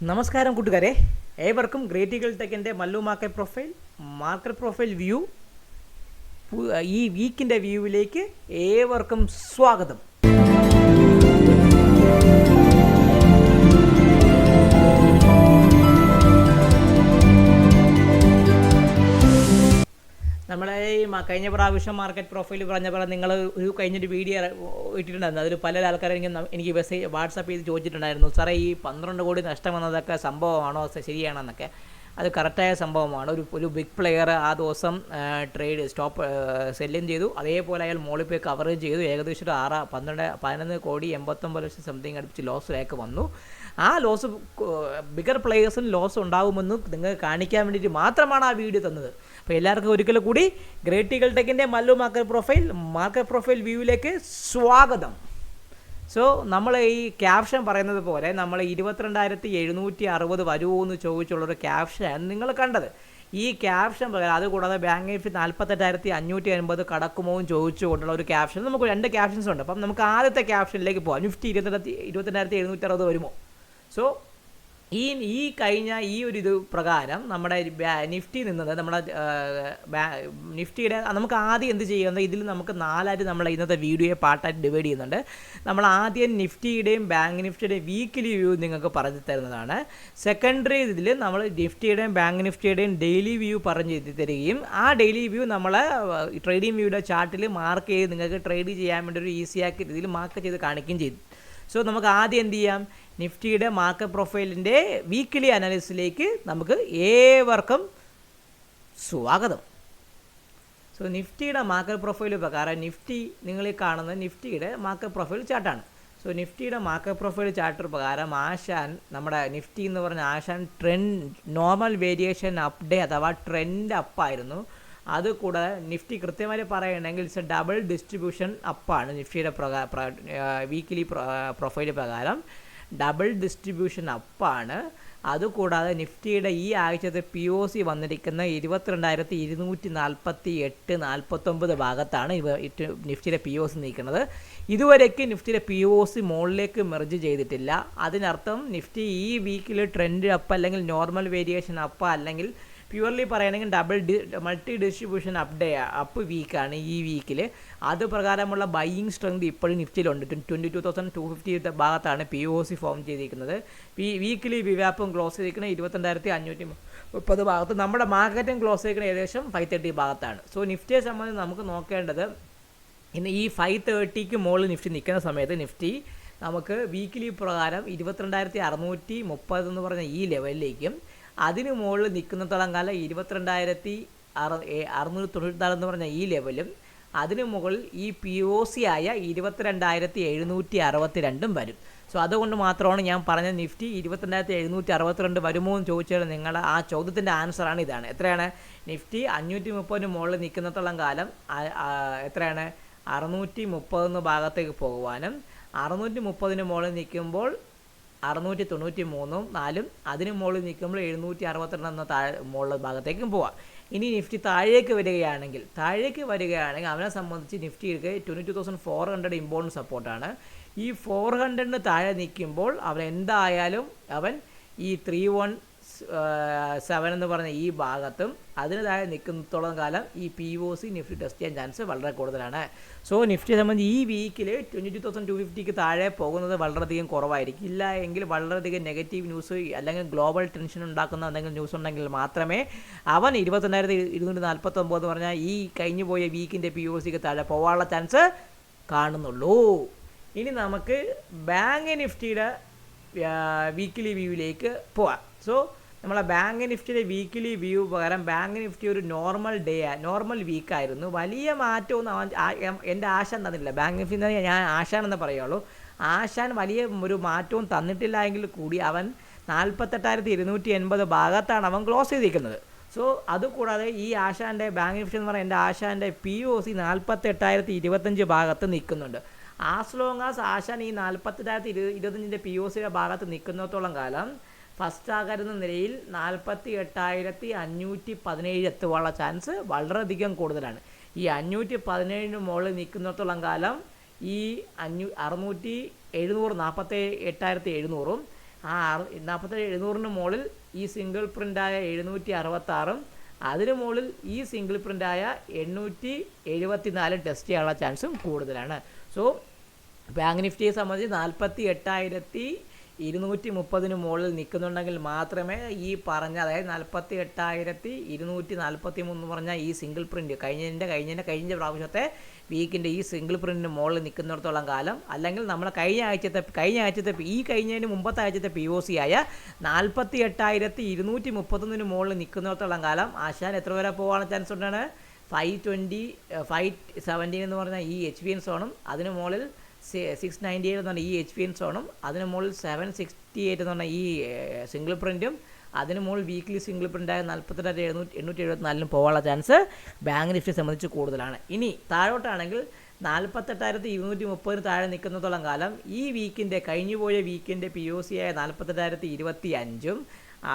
നമസ്കാരം കൂട്ടുകാരെ, ഏവർക്കും ഗ്രേറ്റ് ഈഗിൾ ടെക്കിൻ്റെ മല്ലു മാർക്കറ്റ് പ്രൊഫൈൽ വ്യൂ ഈ വീക്കിൻ്റെ വ്യൂവിലേക്ക് ഏവർക്കും സ്വാഗതം. നമ്മളെ ഈ കഴിഞ്ഞ പ്രാവശ്യം മാർക്കറ്റ് പ്രൊഫൈൽ പറഞ്ഞ പോലെ നിങ്ങൾ കഴിഞ്ഞൊരു വീഡിയോ ഇട്ടിട്ടുണ്ടായിരുന്നു. അതിൽ പല ആൾക്കാരും എനിക്ക് വാട്സാപ്പ് ചെയ്ത് ചോദിച്ചിട്ടുണ്ടായിരുന്നു, സാറേ ഈ 12 കോടി നഷ്ടം വന്നതൊക്കെ സംഭവമാണോ, ശരിയാണെന്നൊക്കെ. അത് കറക്റ്റായ സംഭവമാണ്. ഒരു ബിഗ് പ്ലെയർ ആ ദിവസം സെല്ലും ചെയ്തു. അതേപോലെ അയാൾ മോളിൽ പോയി കവറേജ് ചെയ്തു. ഏകദേശം ഒരു 11 കോടി 89 ലക്ഷം സംതിങ് അടുപ്പിച്ച് ലോസിലേക്ക് വന്നു. ആ ലോസ് ബിഗർ പ്ലെയേഴ്സിന് ലോസ് ഉണ്ടാകുമെന്ന് നിങ്ങൾക്ക് കാണിക്കാൻ വേണ്ടിയിട്ട് മാത്രമാണ് ആ വീഡിയോ തന്നത്. അപ്പോൾ എല്ലാവർക്കും ഒരിക്കലും കൂടി ഗ്രേറ്റ് ഈഗിൾ ടെക്കിൻ്റെ മല്ലു മാർക്കറ്റ് പ്രൊഫൈൽ വ്യൂവിലേക്ക് സ്വാഗതം. സോ നമ്മൾ ഈ ക്യാപ്ഷൻ പറയുന്നത് പോലെ നമ്മൾ 22,760 വരുമോ എന്ന് ചോദിച്ചുള്ളൊരു ക്യാപ്ഷനാണ് നിങ്ങൾ കണ്ടത്. ഈ ക്യാപ്ഷൻ പ്രകാരം അതുകൂടാതെ ബാങ്ക് നിഫ്റ്റി 48,580 കടക്കുമോ എന്ന് ചോദിച്ചുകൊണ്ടുള്ള ഒരു ക്യാപ്ഷൻ, നമുക്ക് 2 ക്യാപ്ഷൻസ് ഉണ്ട്. അപ്പം നമുക്ക് ആദ്യത്തെ ക്യാപ്ഷനിലേക്ക് പോകാം. നിഫ്റ്റി 22,760 വരുമോ? സോ ഈ കഴിഞ്ഞ ഈ ഒരു ഇത് പ്രകാരം നമ്മുടെ നിഫ്റ്റി നിന്നത് നമ്മുടെ നിഫ്റ്റിയുടെ നമുക്ക് ആദ്യം എന്ത് ചെയ്യുന്നത്, ഇതിൽ നമുക്ക് 4ആയിട്ട് നമ്മൾ ഇന്നത്തെ വീഡിയോയെ പാർട്ടായിട്ട് ഡിവൈഡ് ചെയ്യുന്നുണ്ട്. നമ്മൾ ആദ്യം നിഫ്റ്റിയുടെയും ബാങ്ക് നിഫ്റ്റിയുടെയും വീക്കിലി വ്യൂ നിങ്ങൾക്ക് പറഞ്ഞു തരുന്നതാണ്. സെക്കൻഡറി ഇതിൽ നമ്മൾ നിഫ്റ്റിയുടെയും ബാങ്ക് നിഫ്റ്റിയുടെയും ഡെയിലി വ്യൂ പറഞ്ഞു തരികയും ആ ഡെയിലി വ്യൂ നമ്മൾ ട്രേഡിംഗ് വ്യൂയുടെ ചാർട്ടിൽ മാർക്ക് ചെയ്ത് നിങ്ങൾക്ക് ട്രേഡ് ചെയ്യാൻ വേണ്ടി ഒരു ഈസിയാക്കി രീതിയിൽ മാർക്ക് ചെയ്ത് കാണിക്കുകയും ചെയ്തു. സോ നമുക്ക് ആദ്യം എന്ത് ചെയ്യാം, നിഫ്റ്റിയുടെ മാർക്കറ്റ് പ്രൊഫൈലിൻ്റെ വീക്കിലി അനാലിസിസിലേക്ക് നമുക്ക് ഏവർക്കും സ്വാഗതം. സോ നിഫ്റ്റിയുടെ മാർക്കറ്റ് പ്രൊഫൈൽ പ്രകാരം നിഫ്റ്റി നിങ്ങൾ കാണുന്നത് നിഫ്റ്റിയുടെ മാർക്കറ്റ് പ്രൊഫൈൽ ചാർട്ടാണ്. സോ നിഫ്റ്റിയുടെ മാർക്കറ്റ് പ്രൊഫൈൽ ചാർട്ട് പ്രകാരം നമ്മുടെ നിഫ്റ്റി എന്ന് പറഞ്ഞ trend normal variation up day അഥവാ ട്രെൻഡ് അപ്പായിരുന്നു. അതുകൂടാതെ നിഫ്റ്റി കൃത്യമായി പറയുകയാണെങ്കിൽ ഇറ്റ്സ് എ ഡബിൾ ഡിസ്ട്രിബ്യൂഷൻ അപ്പാണ്. നിഫ്റ്റിയുടെ വീക്കിലി പ്രൊഫൈൽ പ്രകാരം ഡബിൾ ഡിസ്ട്രിബ്യൂഷൻ അപ്പാണ്. അതുകൂടാതെ നിഫ്റ്റിയുടെ ഈ ആഴ്ചത്തെ POC വന്നിരിക്കുന്ന 22,248-49 ഭാഗത്താണ് നിഫ്റ്റിയുടെ POC നിൽക്കുന്നത്. ഇതുവരേക്ക് നിഫ്റ്റിയുടെ POC മുകളിലേക്ക് മെർജ് ചെയ്തിട്ടില്ല. അതിനർത്ഥം നിഫ്റ്റി ഈ വീക്കിൽ ട്രെൻഡ് അപ്പ് അല്ലെങ്കിൽ നോർമൽ വേരിയേഷൻ അപ്പ് അല്ലെങ്കിൽ പ്യുവർലി പറയുകയാണെങ്കിൽ മൾട്ടി ഡിസ്ട്രിബ്യൂഷൻ അപ്പ് വീക്കാണ് ഈ വീക്കിൽ. അത് പ്രകാരമുള്ള ബൈയിങ് സ്ട്രെങ്ത് ഇപ്പോഴും നിഫ്റ്റിയിലുണ്ട്. 22,250 ഭാഗത്താണ് POC ഫോം ചെയ്തിരിക്കുന്നത്. വീക്കിലി വിവാപ്പം ക്ലോസ് ചെയ്തിരിക്കുന്നത് 22,530 ഭാഗത്ത്. നമ്മുടെ മാർക്കറ്റും ക്ലോസ് ചെയ്തിരിക്കുന്നത് ഏകദേശം 530 ഭാഗത്താണ്. സോ നിഫ്റ്റിയെ സംബന്ധിച്ച് നമുക്ക് നോക്കേണ്ടത്, ഇന്ന് ഈ 530ക്ക് മുകളിൽ നിഫ്റ്റി നിൽക്കുന്ന സമയത്ത് നിഫ്റ്റി നമുക്ക് വീക്കിലി പ്രകാരം 22,630 എന്ന് പറഞ്ഞ ഈ ലെവലിലേക്കും അതിന് മുകളിൽ നിൽക്കുന്നിടത്തോളം കാലം 22,694 എന്ന് പറഞ്ഞ ഈ ലെവലും അതിന് മുകളിൽ ഈ POC ആയ 22,762 വരും. സോ അതുകൊണ്ട് മാത്രമാണ് ഞാൻ പറഞ്ഞ നിഫ്റ്റി 22,762 വരുമോ എന്ന് ചോദിച്ചാൽ നിങ്ങളുടെ ആ ചോദ്യത്തിൻ്റെ ആൻസറാണ് ഇതാണ്. എത്രയാണ്? നിഫ്റ്റി 530 മുകളിൽ നിൽക്കുന്നിടത്തോളം കാലം എത്രയാണ്? 630 ഭാഗത്തേക്ക് പോകുവാനും 630 മുകളിൽ നിൽക്കുമ്പോൾ 693 അതിന് മുകളിൽ നിൽക്കുമ്പോൾ 762 എന്ന മുകളിൽ ഭാഗത്തേക്കും പോവാം. ഇനി നിഫ്റ്റി താഴേക്ക് വരികയാണെങ്കിൽ അവനെ സംബന്ധിച്ച് നിഫ്റ്റിക്ക് 22,400 ഇമ്പോർട്ടൻറ്റ് സപ്പോർട്ടാണ്. ഈ 400 താഴെ നിൽക്കുമ്പോൾ അവൻ ഈ 317 എന്ന് പറഞ്ഞ ഈ ഭാഗത്തും അതിന് താഴെ നിൽക്കുന്നിടത്തോളം കാലം ഈ POC നിഫ്റ്റി ടെസ്റ്റ് ചെയ്യാൻ ചാൻസ് വളരെ കൂടുതലാണ്. സോ നിഫ്റ്റിയെ സംബന്ധിച്ച് ഈ വീക്കിൽ 22,250ക്ക് താഴെ പോകുന്നത് വളരെയധികം കുറവായിരിക്കും. ഇല്ല എങ്കിൽ വളരെയധികം നെഗറ്റീവ് ന്യൂസ് അല്ലെങ്കിൽ ഗ്ലോബൽ ടെൻഷൻ ഉണ്ടാക്കുന്ന എന്തെങ്കിലും ന്യൂസ് ഉണ്ടെങ്കിൽ മാത്രമേ അവൻ 22,249 എന്ന് പറഞ്ഞാൽ ഈ കഴിഞ്ഞു പോയ വീക്കിൻ്റെ POCക്ക് താഴെ പോകാനുള്ള ചാൻസ് കാണുന്നുള്ളൂ. ഇനി നമുക്ക് ബാങ്ക് നിഫ്റ്റിയുടെ വീക്കിലി വ്യൂവിലേക്ക് പോവാം. സോ നമ്മളെ ബാങ്ക് നിഫ്റ്റിയുടെ വീക്കിലി വ്യൂ പ്രകാരം ബാങ്ക് നിഫ്റ്റി ഒരു നോർമൽ വീക്കായിരുന്നു. വലിയ മാറ്റമൊന്നും എൻ്റെ ആശാൻ തന്നിട്ടില്ല. ബാങ്ക് നിഫ്റ്റി ഞാൻ ആശാനെന്ന് പറയുള്ളൂ. ആശാൻ വലിയ ഒരു മാറ്റവും തന്നിട്ടില്ല എങ്കിൽ കൂടി അവൻ 48,280 ഭാഗത്താണ് അവൻ ക്ലോസ് ചെയ്തിരിക്കുന്നത്. സോ അതുകൂടാതെ ഈ ആശാൻ്റെ ബാങ്ക് നിഫ്റ്റി എന്ന് പറയുന്നത് എൻ്റെ ആശാൻ്റെ POC 48,025 ഭാഗത്ത് നിൽക്കുന്നുണ്ട്. ആസ് ലോങ് ആസ് ആശാൻ ഈ 48,025 POCയുടെ ഭാഗത്ത് നിൽക്കുന്നിടത്തോളം കാലം ഫസ്റ്റ് ആകരുന്ന നിലയിൽ 48,517 എത്തുവാനുള്ള ചാൻസ് വളരെയധികം കൂടുതലാണ്. ഈ 517 മുകളിൽ നിൽക്കുന്നിടത്തോളം കാലം ഈ 6,700 48,700 ആ 47,700 മുകളിൽ ഈ സിംഗിൾ പ്രിൻ്റായ 766 അതിന് മുകളിൽ ഈ സിംഗിൾ പ്രിൻ്റായ 874 ടെസ്റ്റ് ചെയ്യാനുള്ള ചാൻസും കൂടുതലാണ്. സോ ബാങ്ക് നിഫ്റ്റിയെ സംബന്ധിച്ച് 48,230 മുകളിൽ നിൽക്കുന്നുണ്ടെങ്കിൽ മാത്രമേ ഈ പറഞ്ഞ, അതായത് 48,243 പറഞ്ഞ ഈ സിംഗിൾ പ്രിൻ്റ് കഴിഞ്ഞ പ്രാവശ്യത്തെ വീക്കിൻ്റെ ഈ സിംഗിൾ പ്രിൻറ്റിന് മുകളിൽ നിൽക്കുന്നിടത്തോളം കാലം, അല്ലെങ്കിൽ നമ്മുടെ കഴിഞ്ഞതിന് മുമ്പത്തെ ആഴ്ചത്തെ POC ആയ 48,231 മുകളിൽ നിൽക്കുന്നിടത്തോളം കാലം ആശാൻ എത്ര വരെ പോകാനുള്ള ചാൻസ് ഉണ്ടാണ്? 517 എന്ന് പറഞ്ഞാൽ ഈ HVN സോണും, അതിന് മുകളിൽ 698 എന്ന് പറഞ്ഞാൽ ഈ HVN സോണും, അതിന് മുകളിൽ 768 എന്ന് പറഞ്ഞാൽ ഈ സിംഗിൾ പ്രിൻറ്റും, അതിന് മുകളിൽ വീക്ക്ലി സിംഗിൾ പ്രിൻ്റായ 48,874 പോകാനുള്ള ചാൻസ് ബാങ്ക് നിഫ്റ്റിയെ സംബന്ധിച്ച് കൂടുതലാണ്. ഇനി താഴോട്ടാണെങ്കിൽ 48,230 താഴെ നിൽക്കുന്നതോളം കാലം ഈ കഴിഞ്ഞുപോയ വീക്കിൻ്റെ POC ആയ 48,025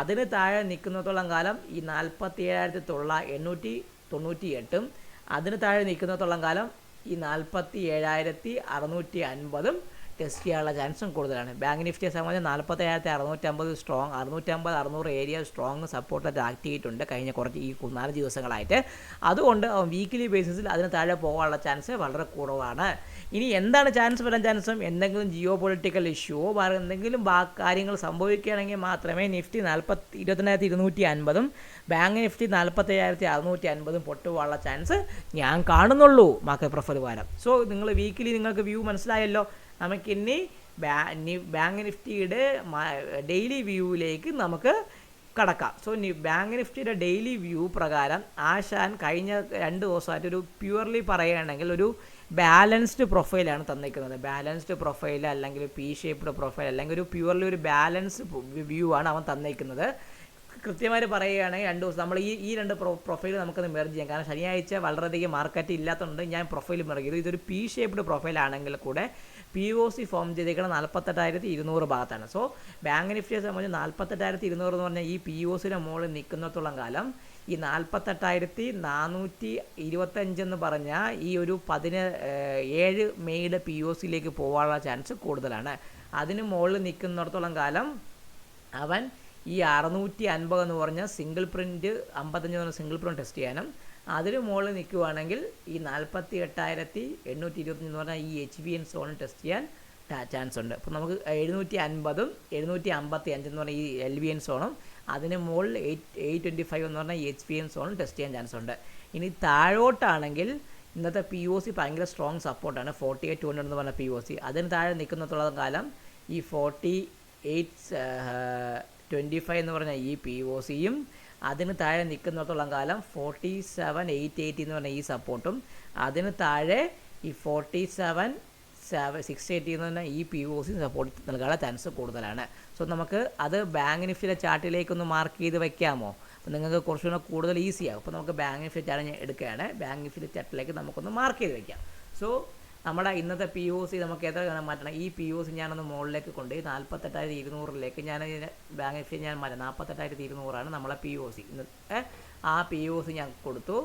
അതിന് താഴെ നിൽക്കുന്നതോളം കാലം ഈ 47,898 അതിന് താഴെ നിൽക്കുന്നതോളം കാലം ഈ 47,650 ടെസ്റ്റ് ചെയ്യാനുള്ള ചാൻസും കൂടുതലാണ്. ബാങ്ക് നിഫ്റ്റിയെ സംബന്ധിച്ച് 47,650 സ്ട്രോങ്, 650-600 ഏരിയ സ്ട്രോങ് സപ്പോർട്ടായിട്ട് ആക്ട് ചെയ്തിട്ടുണ്ട് കഴിഞ്ഞ കുറച്ച് ഈ 4 ദിവസങ്ങളായിട്ട്. അതുകൊണ്ട് വീക്കിലി ബേസിസിൽ അതിന് താഴെ പോകാനുള്ള ചാൻസ് വളരെ കുറവാണ്. ഇനി എന്താണ് ചാൻസ് വരാൻ ചാൻസും? എന്തെങ്കിലും ജിയോ പൊളിറ്റിക്കൽ ഇഷ്യൂ എന്തെങ്കിലും കാര്യങ്ങൾ സംഭവിക്കുകയാണെങ്കിൽ മാത്രമേ നിഫ്റ്റി 22,250 ബാങ്ക് നിഫ്റ്റി 47,650 പൊട്ടുപോകാനുള്ള ചാൻസ് ഞാൻ കാണുന്നുള്ളൂ മാർക്കറ്റ് പ്രൊഫൈൽ പ്രകാരം. സോ നിങ്ങൾ വീക്കിലി നിങ്ങൾക്ക് വ്യൂ മനസ്സിലായല്ലോ. നമുക്കിനി ബാങ്ക് നിഫ്റ്റിയുടെ ഡെയിലി വ്യൂവിലേക്ക് നമുക്ക് കടക്കാം. സോ ബാങ്ക് നിഫ്റ്റിയുടെ ഡെയിലി വ്യൂ പ്രകാരം ആശാൻ കഴിഞ്ഞ 2 ദിവസമായിട്ട് ഒരു പ്യുവർലി പറയുകയാണെങ്കിൽ ഒരു ബാലൻസ്ഡ് പ്രൊഫൈലാണ് തന്നിരിക്കുന്നത്. ബാലൻസ്ഡ് പ്രൊഫൈൽ അല്ലെങ്കിൽ ഷേപ്ഡ് പ്രൊഫൈൽ അല്ലെങ്കിൽ ഒരു പ്യുവർലി ഒരു ബാലൻസ് വ്യൂ ആണ് അവൻ തന്നിരിക്കുന്നത്. കൃത്യമായിട്ട് പറയുകയാണെങ്കിൽ 2 ദിവസം നമ്മൾ ഈ 2 പ്രൊഫൈൽ നമുക്കത് മെർജ് ചെയ്യാം. കാരണം ശനിയാഴ്ച വളരെയധികം മാർക്കറ്റ് ഇല്ലാത്തതുകൊണ്ട് ഞാൻ പ്രൊഫൈൽ മെർജ് ചെയ്തു. ഇതൊരു ഷേപ്ഡ് പ്രൊഫൈൽ ആണെങ്കിൽ കൂടെ POC ഫോം ചെയ്തിരിക്കുന്നത് 48,200 ഭാഗത്താണ്. സോ ബാങ്ക് നിഫ്റ്റിയെ സംബന്ധിച്ച് 48,200 എന്ന് പറഞ്ഞാൽ ഈ POCയുടെ മുകളിൽ നിൽക്കുന്നത്തോളം കാലം ഈ 48,425 എന്ന് പറഞ്ഞാൽ ഈ ഒരു 17 മെയ്യുടെ POCയിലേക്ക് പോകാനുള്ള ചാൻസ് കൂടുതലാണ്. അതിന് മുകളിൽ നിൽക്കുന്നിടത്തോളം കാലം അവൻ ഈ 650 എന്ന് പറഞ്ഞാൽ single print 55 single print test ചെയ്യാനും, അതിന് മുകളിൽ നിൽക്കുകയാണെങ്കിൽ ഈ 48,825 എന്ന് പറഞ്ഞാൽ ഈ HVN സോൺ ടെസ്റ്റ് ചെയ്യാൻ ചാൻസ് ഉണ്ട്. അപ്പോൾ നമുക്ക് 750 755 എന്ന് പറഞ്ഞാൽ ഈ LVN സോണും, അതിന് മുകളിൽ 825 എന്ന് പറഞ്ഞാൽ ഈ HVN സോണും ടെസ്റ്റ് ചെയ്യാൻ ചാൻസ് ഉണ്ട്. ഇനി താഴോട്ടാണെങ്കിൽ ഇന്നത്തെ POC ഭയങ്കര സ്ട്രോങ് സപ്പോർട്ടാണ്. 48,200 എന്ന് പറഞ്ഞ POC. അതിന് താഴെ നിൽക്കുന്നിടത്തോളം കാലം ഈ 48,25 എന്ന് പറഞ്ഞ ഈ POCയും, അതിന് താഴെ നിൽക്കുന്നിടത്തോളം കാലം 47,880 എന്ന് പറഞ്ഞ ഈ സപ്പോർട്ടും, അതിന് താഴെ ഈ 47,680 എന്ന് പറഞ്ഞാൽ ഈ POC സപ്പോർട്ട് നൽകാനുള്ള ചാൻസ് കൂടുതലാണ്. സോ നമുക്ക് അത് ബാങ്ക് നിഫ്റ്റിയുടെ ചാർട്ടിലേക്കൊന്ന് മാർക്ക് ചെയ്ത് വയ്ക്കാമോ? അപ്പോൾ നിങ്ങൾക്ക് കുറച്ചുകൂടെ കൂടുതൽ ഈസിയാകും. അപ്പോൾ നമുക്ക് ബാങ്ക് നിഫ്റ്റി ചാർട്ട് ഞാൻ എടുക്കുകയാണ്. ബാങ്ക് നിഫ്റ്റിയുടെ ചാർട്ടിലേക്ക് നമുക്കൊന്ന് മാർക്ക് ചെയ്ത് വയ്ക്കാം. സോ നമ്മുടെ ഇന്നത്തെ POC നമുക്ക് എത്ര മാറ്റണം? ഈ POC ഞാനൊന്ന് മുകളിലേക്ക് കൊണ്ടുപോയി 48,200 ഞാൻ ബാങ്ക് നിഫ്റ്റി ഞാൻ മാറ്റാം. 48,200 നമ്മളെ POC. ഇന്നത്തെ ആ POC ഞാൻ കൊടുത്തു.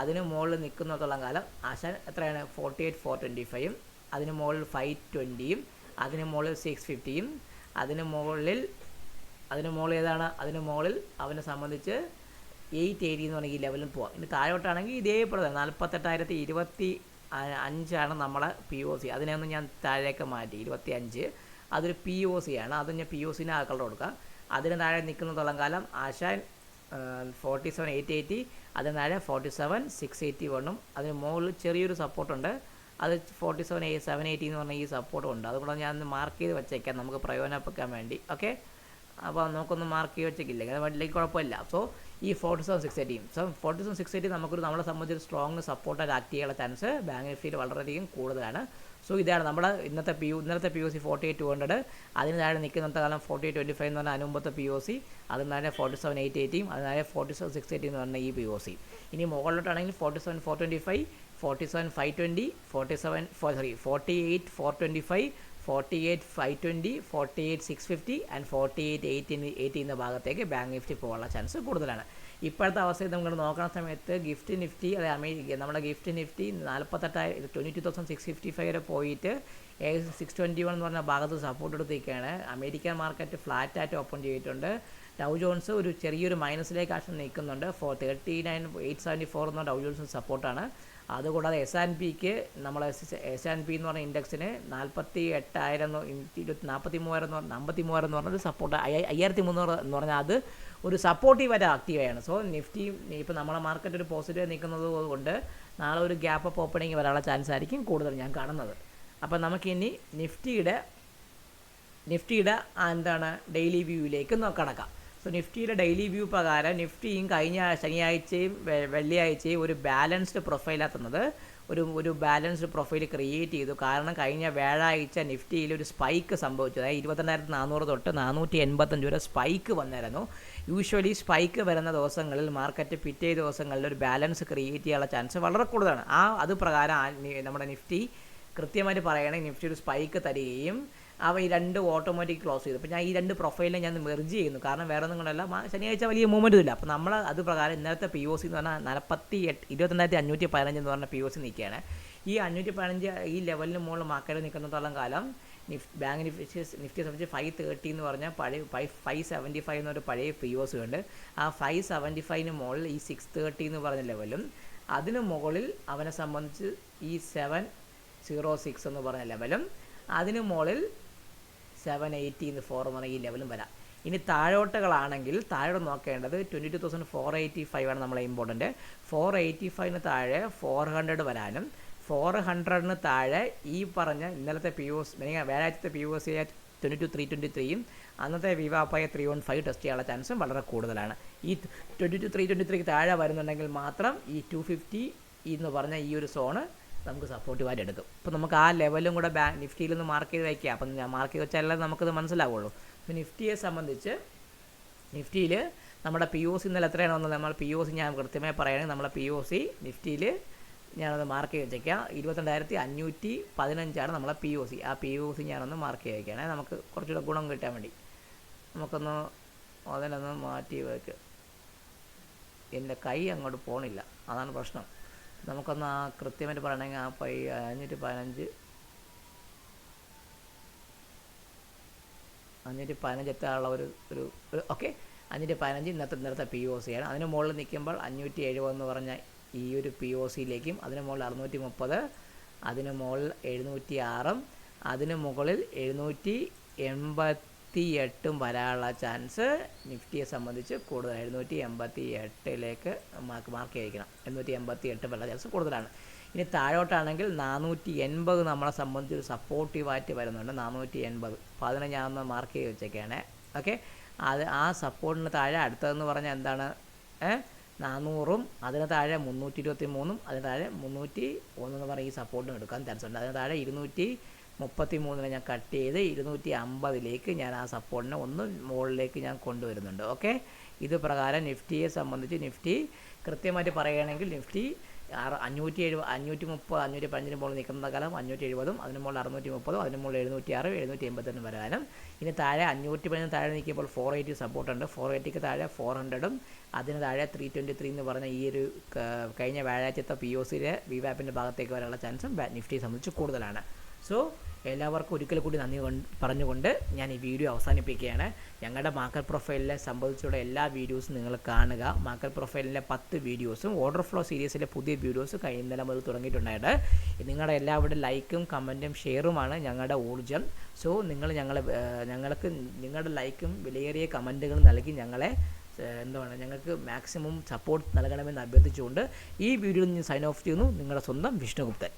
അതിന് മുകളിൽ നിൽക്കുന്നിടത്തോളം കാലം ആശാൻ എത്രയാണ്? 48,425, അതിന് മുകളിൽ 520, അതിന് മുകളിൽ 650, അതിന് മുകളിൽ ഏതാണ്? അതിന് മുകളിൽ അവനെ സംബന്ധിച്ച് 880 എന്ന് പറഞ്ഞാൽ ഈ ലെവലിൽ പോവാം. ഇനി താഴോട്ടാണെങ്കിൽ ഇതേപോലെ 48,025 നമ്മളെ POC. അതിനെയൊന്നും ഞാൻ താഴേക്ക് മാറ്റി 25. അതൊരു POC ആണ്. അത് ഞാൻ POCനെ ആ കളർ കൊടുക്കാം. അതിന് താഴെ നിൽക്കുന്നതോളം കാലം ആശാൻ 47,880, അതിന് താഴെ 47,681, അതിന് മുകളിൽ ചെറിയൊരു സപ്പോർട്ടുണ്ട്. അത് 47,780 എന്ന് പറഞ്ഞാൽ ഈ സപ്പോർട്ടും ഉണ്ട്. അതുകൂടെ ഞാൻ മാർക്ക് ചെയ്ത് വെച്ചേക്കാം നമുക്ക് പ്രയോജനപ്പെടുത്താൻ വേണ്ടി. ഓക്കെ, അപ്പോൾ നമുക്കൊന്ന് മാർക്ക് ചെയ്ത് വെച്ചേക്കില്ല, അങ്ങനെ വലിയ കുഴപ്പമില്ല. സോ ഈ 47,680 നമ്മളെ സംബന്ധിച്ച് സ്ട്രോങ് സപ്പോർട്ടായിട്ട് ആക്ട് ചെയ്യാനുള്ള ചാൻസ് ബാങ്ക് നിഫ്റ്റിയിൽ വളരെയധികം കൂടുതലാണ്. സോ ഇതാണ് നമ്മുടെ ഇന്നത്തെ POC 48,200. അതിന് താഴെ നിൽക്കുന്നത്തെ കാലം 48,25 എന്ന് പറഞ്ഞാൽ അനുമ്പത്തെ POC. അതിന് താഴെ 47,880, അതിന് താഴെ 47,680 എന്ന് പറഞ്ഞാൽ ഈ POC. ഇനി മുകളിലോട്ടാണെങ്കിൽ 47,425, 47,520, 48,425, 48,520, 48,650 ആൻഡ് 48,880 എന്ന ഭാഗത്തേക്ക് ബാങ്ക് നിഫ്റ്റി പോകാനുള്ള ചാൻസ് കൂടുതലാണ്. ഇപ്പോഴത്തെ അവസ്ഥയിൽ നമ്മൾ നോക്കുന്ന സമയത്ത് ഗിഫ്റ്റ് നിഫ്റ്റി നമ്മുടെ ഗിഫ്റ്റ് നിഫ്റ്റി 22,655 വരെ പോയിട്ട് ഏകദേശം 621 എന്ന് പറഞ്ഞ ഭാഗത്ത് സപ്പോർട്ട് എടുത്തിരിക്കുകയാണ്. അമേരിക്കൻ മാർക്കറ്റ് ഫ്ലാറ്റായിട്ട് ഓപ്പൺ ചെയ്തിട്ടുണ്ട്. ഡൗ ജോൺസ് ഒരു ചെറിയൊരു മൈനസിലേക്ക് ആക്ഷൻ നിൽക്കുന്നുണ്ട്. 39,874 എന്ന ഡൗ ജോൺസ് സപ്പോർട്ടാണ്. അതുകൂടാതെ S&Pക്ക് നമ്മൾ S&P എന്ന് പറഞ്ഞ ഇൻഡെക്സിന് 53,000 എന്ന് പറഞ്ഞൊരു സപ്പോർട്ട് 5,300 എന്ന് പറഞ്ഞാൽ അത് ഒരു സപ്പോർട്ടീവായിട്ട് ആക്റ്റീവായാണ്. സോ നിഫ്റ്റി ഇപ്പോൾ നമ്മളെ മാർക്കറ്റ് ഒരു പോസിറ്റീവ് നിൽക്കുന്നത് കൊണ്ട് നാളെ ഒരു ഗ്യാപ്പ് അപ്പ് ഓപ്പണിങ് വരാനുള്ള ചാൻസ് ആയിരിക്കും കൂടുതൽ ഞാൻ കാണുന്നത്. അപ്പോൾ നമുക്കിനി നിഫ്റ്റിയുടെ എന്താണ് ഡെയിലി വ്യൂവിലേക്ക് കടക്കാം. സോ നിഫ്റ്റിയുടെ ഡെയിലി വ്യൂ പ്രകാരം നിഫ്റ്റിയും കഴിഞ്ഞ ശനിയാഴ്ചയും വെള്ളിയാഴ്ചയും ഒരു ബാലൻസ്ഡ് പ്രൊഫൈലാണ് തന്നത്. ഒരു ബാലൻസ്ഡ് പ്രൊഫൈൽ ക്രിയേറ്റ് ചെയ്തു. കാരണം കഴിഞ്ഞ വ്യാഴാഴ്ച നിഫ്റ്റിയിൽ ഒരു സ്പൈക്ക് സംഭവിച്ചു. അതായത് 22,400 തൊട്ട് 485 വരെ സ്പൈക്ക് വന്നിരുന്നു. യൂഷ്വലി സ്പൈക്ക് വരുന്ന ദിവസങ്ങളിൽ മാർക്കറ്റ് പിറ്റേ ദിവസങ്ങളിൽ ഒരു ബാലൻസ് ക്രിയേറ്റ് ചെയ്യാനുള്ള ചാൻസ് വളരെ കൂടുതലാണ്. അത് പ്രകാരം നമ്മുടെ നിഫ്റ്റി കൃത്യമായിട്ട് പറയുകയാണെങ്കിൽ നിഫ്റ്റി ഒരു സ്പൈക്ക് തരികയും ഈ രണ്ട് ഓട്ടോമാറ്റിക് ക്ലോസ് ചെയ്തു. അപ്പോൾ ഞാൻ ഈ രണ്ട് പ്രൊഫൈലിനെ ഞാൻ മെർജ് ചെയ്യുന്നു. കാരണം വേറെ ഒന്നും കൊണ്ടല്ല, ശനിയാഴ്ച വലിയ മൂവ്മെൻറ്റും ഇല്ല. അപ്പോൾ നമ്മൾ അത് പ്രകാരം ഇന്നലത്തെ POC എന്ന് പറഞ്ഞാൽ 22,515 എന്ന് പറഞ്ഞ POC നിൽക്കുകയാണ്. ഈ 515 ഈ ലെവലിന് മുകളിൽ മാർക്കറ്റ് നിൽക്കുന്നിടത്തോളം കാലം ബാങ്ക് നിഫ്റ്റിയെ സംബന്ധിച്ച് 530 എന്ന് പറഞ്ഞാൽ പഴയ 575 എന്നൊരു പഴയ POC ഉണ്ട്. ആ 575 മുകളിൽ ഈ 630 എന്ന് പറഞ്ഞ ലെവലും അതിന് മുകളിൽ അവനെ സംബന്ധിച്ച് ഈ 706 എന്ന് പറഞ്ഞ ലെവലും അതിന് മുകളിൽ 780 എന്ന് 4 എന്ന് പറഞ്ഞ ഈ ലെവലും വരാം. ഇനി താഴോട്ടുകളാണെങ്കിൽ താഴോട്ട് നോക്കേണ്ടത് 22,485 ആണ് നമ്മളെ ഇമ്പോർട്ടൻറ്റ്. 485 താഴെ 400 വരാനും 400 താഴെ ഈ പറഞ്ഞ ഇന്നലത്തെ POC വ്യാഴാഴ്ചത്തെ POC 22,323 അന്നത്തെ വിവാപ്പായ 315 ടെസ്റ്റ് ചെയ്യാനുള്ള ചാൻസും വളരെ കൂടുതലാണ്. ഈ 22,323 താഴെ വരുന്നുണ്ടെങ്കിൽ മാത്രം ഈ 250 എന്ന് പറഞ്ഞ ഈ ഒരു സോണ് നമുക്ക് സപ്പോർട്ടീവായിട്ട് എടുക്കും. അപ്പോൾ നമുക്ക് ആ ലെവലും കൂടെ നിഫ്റ്റിയിൽ നിന്ന് മാർക്ക് ചെയ്ത് വയ്ക്കുക. അപ്പം ഞാൻ മാർക്ക് ചെയ്ത് വെച്ചാലേ നമുക്കത് മനസ്സിലാവുള്ളൂ. അപ്പോൾ നിഫ്റ്റിയെ സംബന്ധിച്ച് നിഫ്റ്റിയിൽ നമ്മുടെ POC ഇന്നലെ എത്രയാണോ വന്നത് നമ്മൾ POC ഞാൻ കൃത്യമായി പറയുകയാണെങ്കിൽ നമ്മളെ POC നിഫ്റ്റിയിൽ ഞാനത് മാർക്ക് ചെയ്ത് വെച്ചേക്കാം. 22,515 നമ്മളെ POC. ആ POC ഞാനൊന്ന് മാർക്ക് ചെയ്ത് വയ്ക്കുകയാണ്. നമുക്ക് കുറച്ചുകൂടെ ഗുണം കിട്ടാൻ വേണ്ടി നമുക്കൊന്ന് അതിനൊന്ന് മാറ്റി വയ്ക്കുക. എൻ്റെ കൈ അങ്ങോട്ട് പോകണില്ല, അതാണ് പ്രശ്നം. നമുക്കൊന്ന് ആ കൃത്യമായിട്ട് പറയണമെങ്കിൽ ആ 515 എത്താനുള്ള ഒരു ഓക്കെ 515 ഇന്നത്തെ POC ആണ്. അതിന് മുകളിൽ നിൽക്കുമ്പോൾ 570 എന്ന് പറഞ്ഞ ഈ ഒരു POCയിലേക്കും അതിന് മുകളിൽ 630, അതിന് മുകളിൽ 706, അതിന് മുകളിൽ 788 വരാനുള്ള ചാൻസ് നിഫ്റ്റിയെ സംബന്ധിച്ച് കൂടുതൽ. 788 മാർക്ക് ചെയ്യിക്കണം. 788 വരാനുള്ള ചാൻസ് കൂടുതലാണ്. ഇനി താഴോട്ടാണെങ്കിൽ 480 നമ്മളെ സംബന്ധിച്ച് ഒരു സപ്പോർട്ടീവായിട്ട് വരുന്നുണ്ട്. 480 അപ്പോൾ അതിനെ ഞാനൊന്ന് മാർക്ക് ചെയ്ത് വെച്ചേക്കാണ്. ഓക്കെ, ആ സപ്പോർട്ടിന് താഴെ അടുത്തതെന്ന് പറഞ്ഞാൽ എന്താണ് 400ഉം അതിന് താഴെ 323ഉം അതിന് താഴെ 301 എന്ന് പറഞ്ഞാൽ ഈ സപ്പോർട്ടിന് എടുക്കാൻ ചാൻസ് ഉണ്ട്. അതിന് താഴെ 233 ഞാൻ കട്ട് ചെയ്ത് 250 ഞാൻ ആ സപ്പോർട്ടിനെ ഒന്ന് മുകളിലേക്ക് ഞാൻ കൊണ്ടുവരുന്നുണ്ട്. ഓക്കെ, ഇത് പ്രകാരം നിഫ്റ്റിയെ സംബന്ധിച്ച് നിഫ്റ്റി കൃത്യമായിട്ട് പറയുകയാണെങ്കിൽ നിഫ്റ്റി 530, 515 മുകളിൽ നിൽക്കുന്ന കാലം 570, അതിന് മുകളിൽ 630, അതിന് മുകളിൽ 706, 781 വരാനും ഇനി താഴെ 515 താഴെ നിൽക്കുമ്പോൾ 480 സപ്പോർട്ടുണ്ട്. 480ക്ക് താഴെ 400ഉം അതിന് താഴെ 323 എന്ന് പറഞ്ഞ ഈ ഒരു കഴിഞ്ഞ വ്യാഴാഴ്ചത്തെ POCയിലെ വിവാപ്പിൻ്റെ ഭാഗത്തേക്ക് വരാനുള്ള ചാൻസും നിഫ്റ്റിയെ സംബന്ധിച്ച് കൂടുതലാണ്. സോ എല്ലാവർക്കും ഒരിക്കൽ കൂടി നന്ദി പറഞ്ഞുകൊണ്ട് ഞാൻ ഈ വീഡിയോ അവസാനിപ്പിക്കുകയാണ്. ഞങ്ങളുടെ മാർക്കറ്റ് പ്രൊഫൈലിനെ സംബന്ധിച്ചുള്ള എല്ലാ വീഡിയോസും നിങ്ങൾ കാണുക. മാർക്കറ്റ് പ്രൊഫൈലിൻ്റെ 10 വീഡിയോസും ഓർഡർ ഫ്ലോ സീരീസിലെ പുതിയ വീഡിയോസ് ഇന്നലെ മുതൽ തുടങ്ങിയിട്ടുണ്ടായിട്ട് നിങ്ങളുടെ എല്ലാവരുടെ ലൈക്കും കമൻറ്റും ഷെയറുമാണ് ഞങ്ങളുടെ ഊർജ്ജം. സോ നിങ്ങൾ ഞങ്ങൾക്ക് നിങ്ങളുടെ ലൈക്കും വിലയേറിയ കമൻറ്റുകൾ നൽകി ഞങ്ങൾക്ക് മാക്സിമം സപ്പോർട്ട് നൽകണമെന്ന് അഭ്യർത്ഥിച്ചുകൊണ്ട് ഈ വീഡിയോയിൽ നിന്ന് സൈൻ ഓഫ് ചെയ്യുന്നു. നിങ്ങളുടെ സ്വന്തം വിഷ്ണുഗുപ്തൻ.